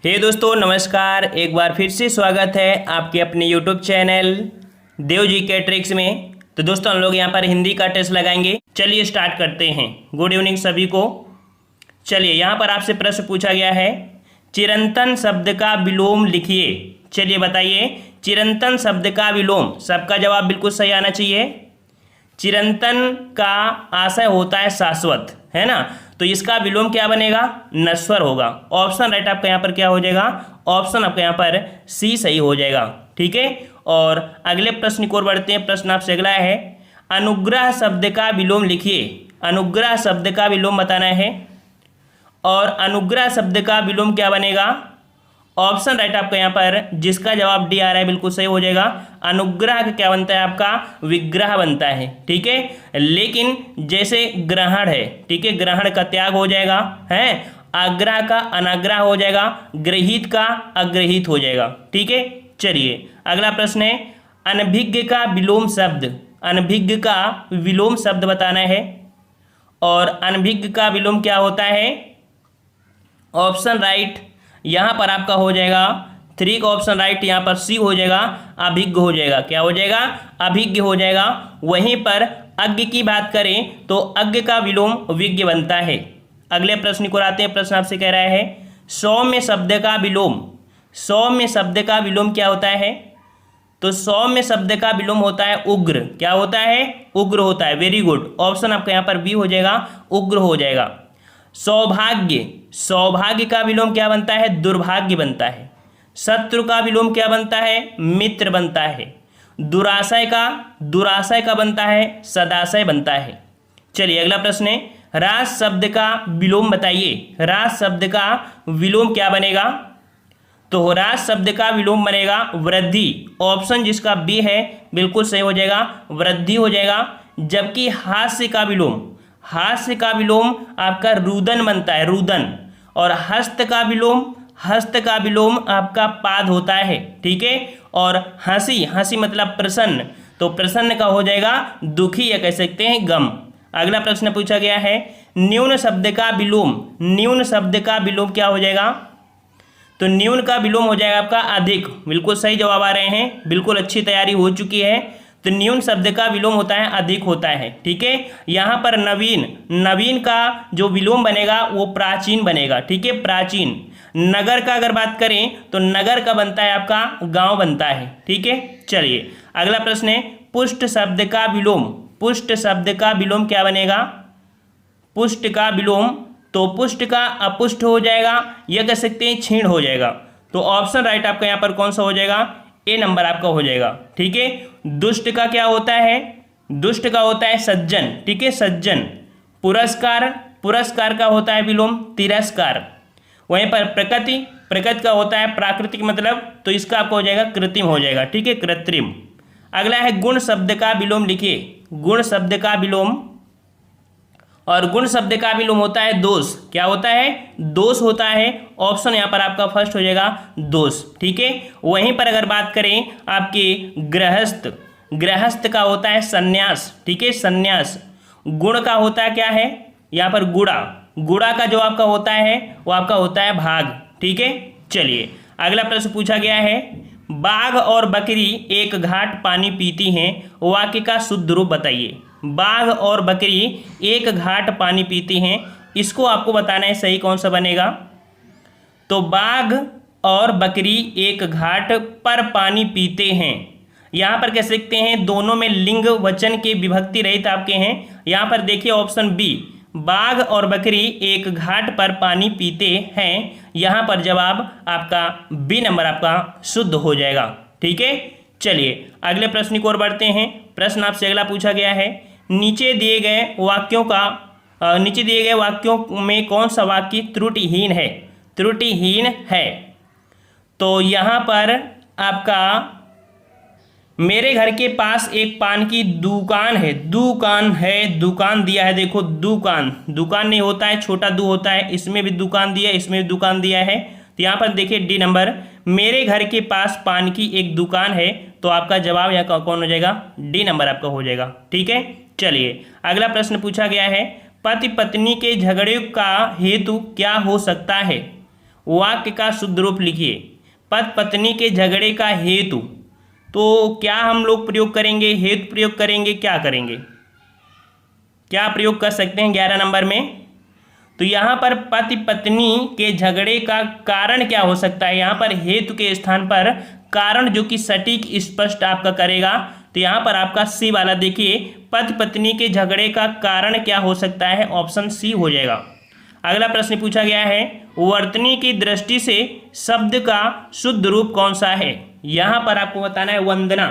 हे दोस्तों नमस्कार। एक बार फिर से स्वागत है आपके अपने यूट्यूब चैनल देव जी के ट्रिक्स में। तो दोस्तों हम लोग यहाँ पर हिंदी का टेस्ट लगाएंगे। चलिए स्टार्ट करते हैं। गुड इवनिंग सभी को। चलिए यहाँ पर आपसे प्रश्न पूछा गया है, चिरंतन शब्द का विलोम लिखिए। चलिए बताइए, चिरंतन शब्द का विलोम। सबका जवाब बिल्कुल सही आना चाहिए। चिरंतन का आशय होता है शाश्वत, है ना। तो इसका विलोम क्या बनेगा? नश्वर होगा। ऑप्शन राइट आपका यहाँ पर क्या हो जाएगा? ऑप्शन आपका यहाँ पर सी सही हो जाएगा। ठीक है। और अगले प्रश्न की ओर बढ़ते हैं। प्रश्न आपसे अगला है, अनुग्रह शब्द का विलोम लिखिए। अनुग्रह शब्द का विलोम बताना है। और अनुग्रह शब्द का विलोम क्या बनेगा? ऑप्शन राइट आपका यहाँ पर जिसका जवाब डी आ रहा है बिल्कुल सही हो जाएगा। अनुग्रह का क्या बनता है? आपका विग्रह बनता है। ठीक है। लेकिन जैसे ग्रहण है, ठीक है, ग्रहण का त्याग हो जाएगा, है। आग्रह का अनाग्रह हो जाएगा, गृहीत का अग्रहीत हो जाएगा। ठीक है। चलिए अगला प्रश्न है, अनभिज्ञ का विलोम शब्द। अनभिज्ञ का विलोम शब्द बताना है। और अनभिज्ञ का विलोम क्या होता है? ऑप्शन राइट यहाँ पर आपका हो जाएगा 3 का ऑप्शन राइट, यहाँ पर सी हो जाएगा, अभिज्ञ हो जाएगा। क्या हो जाएगा? अभिज्ञ हो जाएगा। वहीं पर अज्ञ की बात करें तो अज्ञ का विलोम विज्ञ बनता है। अगले प्रश्न को आते हैं। प्रश्न आपसे कह रहा है, सौम्य शब्द का विलोम। सौम्य शब्द का विलोम क्या होता है? तो सौम्य शब्द का विलोम होता है उग्र। क्या होता है? उग्र होता है। Very good. ऑप्शन आपका यहाँ पर बी हो जाएगा, उग्र हो जाएगा। सौभाग्य। सौभाग्य का विलोम क्या बनता है? दुर्भाग्य बनता है। शत्रु का विलोम क्या बनता है? मित्र बनता है। दुराशय का बनता है सदाशय बनता है। चलिए अगला प्रश्न है, रास शब्द का विलोम बताइए। रास शब्द का विलोम क्या बनेगा? तो रास शब्द का विलोम बनेगा वृद्धि। ऑप्शन जिसका बी है बिल्कुल सही हो जाएगा, वृद्धि हो जाएगा। जबकि हास्य का विलोम, हास्य का विलोम आपका रुदन बनता है, रुदन। और हस्त का विलोम आपका पाद होता है। ठीक है। और हंसी, हंसी मतलब प्रसन्न, तो प्रसन्न का हो जाएगा दुखी, या कह सकते हैं गम। अगला प्रश्न पूछा गया है, न्यून शब्द का विलोम। न्यून शब्द का विलोम क्या हो जाएगा? तो न्यून का विलोम हो जाएगा आपका अधिक। बिल्कुल सही जवाब आ रहे हैं, बिल्कुल अच्छी तैयारी हो चुकी है। तो न्यून शब्द का विलोम होता है अधिक होता है। ठीक है। यहाँ पर नवीन, नवीन का जो विलोम बनेगा वो प्राचीन बनेगा। ठीक है, प्राचीन। नगर का अगर बात करें तो नगर का बनता है आपका गांव बनता है। ठीक है। चलिए अगला प्रश्न है, पुष्ट शब्द का विलोम। पुष्ट शब्द का विलोम क्या बनेगा? पुष्ट का विलोम, तो पुष्ट का अपुष्ट हो जाएगा, या कह सकते हैं क्षीण हो जाएगा। तो ऑप्शन राइट आपका यहाँ पर कौन सा हो जाएगा? ए नंबर आपका हो जाएगा। ठीक है। दुष्ट का क्या होता है? दुष्ट का होता है सज्जन। ठीक है, सज्जन। पुरस्कार, पुरस्कार का होता है विलोम तिरस्कार। वहीं पर प्रकृति, प्रकृति का होता है प्राकृतिक मतलब, तो इसका आपको हो जाएगा कृत्रिम हो जाएगा। ठीक है, कृत्रिम। अगला है गुण शब्द का विलोम लिखिए। गुण शब्द का विलोम, और गुण शब्द का विलोम होता है दोष। क्या होता है? दोष होता है। ऑप्शन यहाँ पर आपका फर्स्ट हो जाएगा दोष। ठीक है। वहीं पर अगर बात करें आपके गृहस्थ, गृहस्थ का होता है संन्यास। ठीक है, संन्यास। गुण का होता है क्या है? यहाँ पर गुड़ा, गुड़ा का जो आपका होता है वो आपका होता है भाग। ठीक है। चलिए अगला प्रश्न पूछा गया है, बाघ और बकरी एक घाट पानी पीती हैं, वाक्य का शुद्ध रूप बताइए। बाघ और बकरी एक घाट पानी पीती हैं, इसको आपको बताना है सही कौन सा बनेगा। तो बाघ और बकरी एक घाट पर पानी पीते हैं, यहाँ पर कह सकते हैं दोनों में लिंग वचन के विभक्ति रहित आपके हैं। यहाँ पर देखिए ऑप्शन बी, बाघ और बकरी एक घाट पर पानी पीते हैं, यहाँ पर जवाब आपका बी नंबर आपका शुद्ध हो जाएगा। ठीक है। चलिए अगले प्रश्न की ओर बढ़ते हैं। प्रश्न आपसे अगला पूछा गया है, नीचे दिए गए वाक्यों में कौन सा वाक्य त्रुटिहीन है? त्रुटिहीन है। तो यहाँ पर आपका, मेरे घर के पास एक पान की दुकान है। दुकान है, दुकान दिया है। देखो दुकान, दुकान नहीं होता है, छोटा दू होता है। इसमें भी दुकान दिया है, इसमें भी दुकान दिया है। तो यहाँ पर देखिए डी नंबर, मेरे घर के पास पान की एक दुकान है, तो आपका जवाब यहाँ कौन हो जाएगा? डी नंबर आपका हो जाएगा। ठीक है। चलिए अगला प्रश्न पूछा गया है, पति पत्नी के झगड़े का हेतु क्या हो सकता है? वाक्य का शुद्ध रूप लिखिए। पति पत्नी के झगड़े का हेतु, तो क्या हम लोग प्रयोग करेंगे? हेतु प्रयोग करेंगे, क्या करेंगे, क्या प्रयोग कर सकते हैं 11 नंबर में? तो यहाँ पर पति पत्नी के झगड़े का कारण क्या हो सकता है? यहाँ पर हेतु के स्थान पर कारण जो कि सटीक स्पष्ट आपका करेगा। तो यहाँ पर आपका सी वाला देखिए, पति पत्नी के झगड़े का कारण क्या हो सकता है? ऑप्शन सी हो जाएगा। अगला प्रश्न पूछा गया है, वर्तनी की दृष्टि से शब्द का शुद्ध रूप कौन सा है? यहाँ पर आपको बताना है वंदना।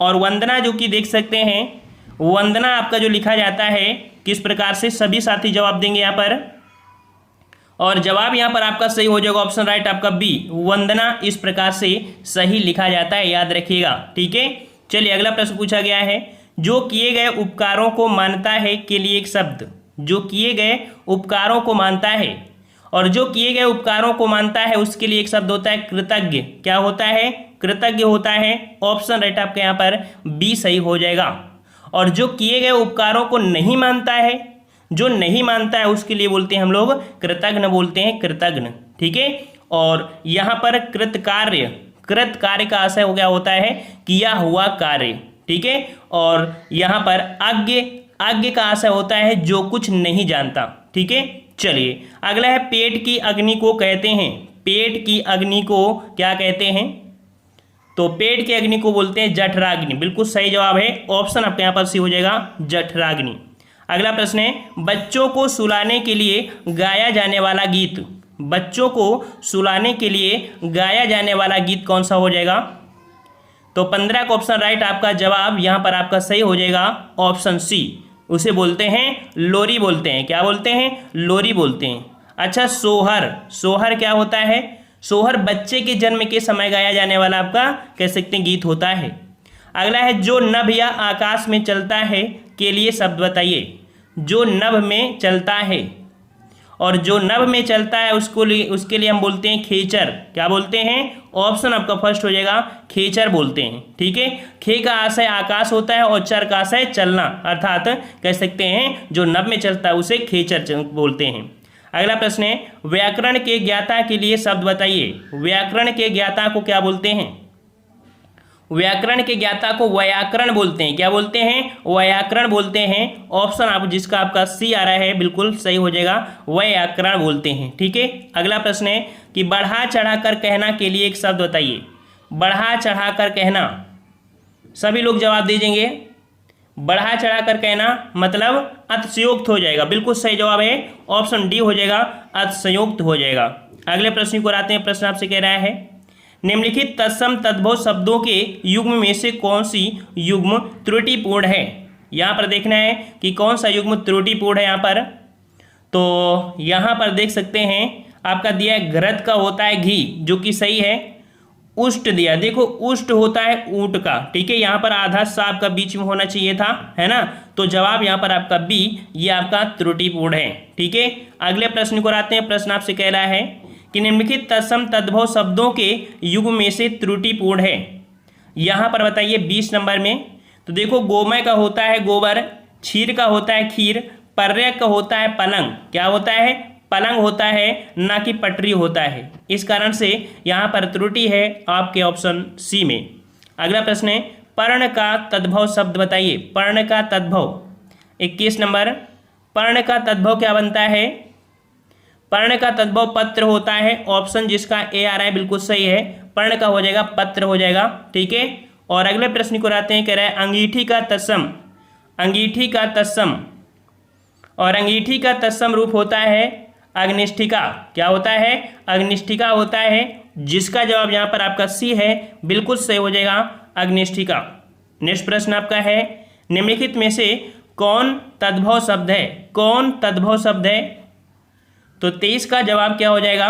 और वंदना जो कि देख सकते हैं, वंदना आपका जो लिखा जाता है किस प्रकार से, सभी साथी जवाब देंगे यहाँ पर। और जवाब यहाँ पर आपका सही हो जाएगा, ऑप्शन राइट आपका बी, वंदना इस प्रकार से सही लिखा जाता है, याद रखिएगा। ठीक है, चलिए अगला प्रश्न पूछा गया है, जो किए गए उपकारों को मानता है के लिए एक शब्द। जो किए गए उपकारों को मानता है, और जो किए गए उपकारों को मानता है उसके लिए एक शब्द होता है कृतज्ञ। क्या होता है? कृतज्ञ होता है। ऑप्शन राइट आपका यहाँ पर बी सही हो जाएगा। और जो किए गए उपकारों को नहीं मानता है, जो नहीं मानता है उसके लिए बोलते हैं हम लोग कृतज्ञ, बोलते हैं कृतज्ञ। ठीक है, और यहाँ पर कृतकार्य, कृत कार्य का आशय हो गया होता है किया हुआ कार्य। ठीक है, और यहाँ पर आज्ञ, आज्ञ का आशय होता है जो कुछ नहीं जानता। ठीक है, चलिए अगला है, पेट की अग्नि को कहते हैं, पेट की अग्नि को क्या कहते हैं? तो पेट की अग्नि को बोलते हैं जठराग्नि। बिल्कुल सही जवाब है, ऑप्शन आपके यहाँ पर सी हो जाएगा, जठराग्नि। अगला प्रश्न है, बच्चों को सुलाने के लिए गाया जाने वाला गीत। बच्चों को सुलाने के लिए गाया जाने वाला गीत कौन सा हो जाएगा? तो 15 का ऑप्शन राइट आपका जवाब यहाँ पर आपका सही हो जाएगा, ऑप्शन सी, उसे बोलते हैं लोरी बोलते हैं। क्या बोलते हैं? लोरी बोलते हैं। अच्छा, सोहर, सोहर क्या होता है? सोहर बच्चे के जन्म के समय गाया जाने वाला आपका कह सकते हैं गीत होता है। अगला है, जो नभ या आकाश में चलता है के लिए शब्द बताइए। जो नभ में चलता है, और जो नभ में चलता है उसके लिए हम बोलते हैं खेचर। क्या बोलते हैं? ऑप्शन आपका फर्स्ट हो जाएगा, खेचर बोलते हैं। ठीक है, खे का आशय आकाश होता है और चर का आशय चलना, अर्थात कह सकते हैं जो नभ में चलता है उसे खेचर बोलते हैं। अगला प्रश्न है, व्याकरण के ज्ञाता के लिए शब्द बताइए। व्याकरण के ज्ञाता को क्या बोलते हैं? व्याकरण के ज्ञाता को व्याकरण बोलते हैं। क्या बोलते हैं? व्याकरण बोलते हैं। ऑप्शन आप जिसका आपका सी आ रहा है बिल्कुल सही हो जाएगा, व्याकरण बोलते हैं। ठीक है, अगला प्रश्न है कि बढ़ा चढ़ाकर कहना के लिए एक शब्द बताइए। बढ़ा चढ़ाकर कहना, सभी लोग जवाब दीजिएंगे। बढ़ा चढ़ाकर कहना मतलब अतिशयोक्त हो जाएगा। बिल्कुल सही जवाब है, ऑप्शन डी हो जाएगा, अतिशयोक्त हो जाएगा। अगले प्रश्न को आते हैं। प्रश्न आपसे कह रहा है, निम्नलिखित तत्सम तद्भव शब्दों के युग्म में से कौन सी युग्म त्रुटिपूर्ण है? यहाँ पर देखना है कि कौन सा युग्म त्रुटिपूर्ण है। यहाँ पर तो यहाँ पर देख सकते हैं आपका दिया है घृत का होता है घी, जो कि सही है। उष्ट दिया, देखो उष्ट होता है ऊंट का। ठीक है, यहाँ पर आधा सा आपका बीच में होना चाहिए था, है ना। तो जवाब यहाँ पर आपका बी, ये आपका त्रुटिपूर्ण है। ठीक है, अगले प्रश्न को आते हैं। प्रश्न आपसे कह रहा है कि निम्नलिखित तत्सम तद्भव शब्दों के युग में से त्रुटिपूर्ण है। यहाँ पर बताइए 20 नंबर में। तो देखो गोमय का होता है गोबर, क्षीर का होता है खीर, पर्यक का होता है पलंग। क्या होता है? पलंग होता है, ना कि पटरी होता है। इस कारण से यहाँ पर त्रुटि है आपके ऑप्शन सी में। अगला प्रश्न है, पर्ण का तद्भव शब्द बताइए। पर्ण का तद्भव 21 नंबर। पर्ण का तद्भव क्या बनता है? पर्ण का तद्भव पत्र होता है। ऑप्शन जिसका ए आ रहा है बिल्कुल सही है, पर्ण का हो जाएगा पत्र हो जाएगा। ठीक है, और अगले प्रश्न को आते हैं। कह रहा है अंगीठी का तत्सम, अंगीठी का तत्सम, और अंगीठी का तत्सम रूप होता है अग्निष्ठिका। क्या होता है? अग्निष्ठिका होता है, जिसका जवाब यहाँ पर आपका सी है, बिल्कुल सही हो जाएगा, अग्निष्ठिका। नेक्स्ट प्रश्न आपका है, निम्नलिखित में से कौन तद्भव शब्द है? कौन तद्भव शब्द है? तो 23 का जवाब क्या हो जाएगा?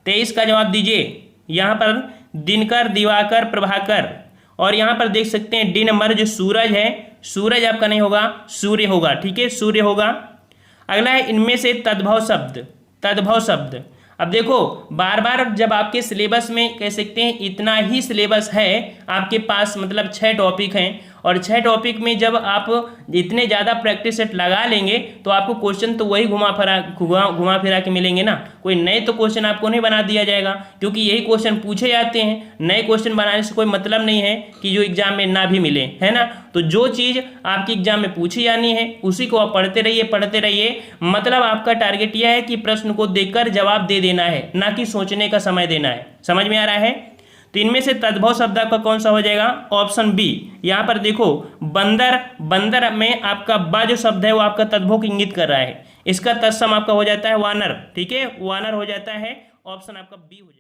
23 का जवाब दीजिए। यहाँ पर दिनकर, दिवाकर, प्रभाकर, और यहाँ पर देख सकते हैं डी नंबर जो सूरज है, सूरज आपका नहीं होगा, सूर्य होगा। ठीक है, सूर्य होगा। अगला है इनमें से तद्भव शब्द, तद्भव शब्द। अब देखो बार बार जब आपके सिलेबस में कह सकते हैं इतना ही सिलेबस है आपके पास, मतलब 6 टॉपिक हैं, और 6 टॉपिक में जब आप इतने ज़्यादा प्रैक्टिस सेट लगा लेंगे तो आपको क्वेश्चन तो वही घुमा फिरा के मिलेंगे ना, कोई नए तो क्वेश्चन आपको नहीं बना दिया जाएगा, क्योंकि यही क्वेश्चन पूछे जाते हैं। नए क्वेश्चन बनाने से कोई मतलब नहीं है कि जो एग्जाम में ना भी मिले, है ना। तो जो चीज़ आपकी एग्जाम में पूछी जानी है उसी को आप पढ़ते रहिए। मतलब आपका टारगेट यह है कि प्रश्न को देखकर जवाब दे देना है, ना कि सोचने का समय देना है। समझ में आ रहा है। तो इनमें से तद्भव शब्द आपका कौन सा हो जाएगा? Option B. यहाँ पर देखो बंदर, बंदर में आपका बा जो शब्द है वो आपका तद्भव को इंगित कर रहा है। इसका तत्सम आपका हो जाता है वानर। ठीक है, वानर हो जाता है। ऑप्शन आपका बी हो जाएगा।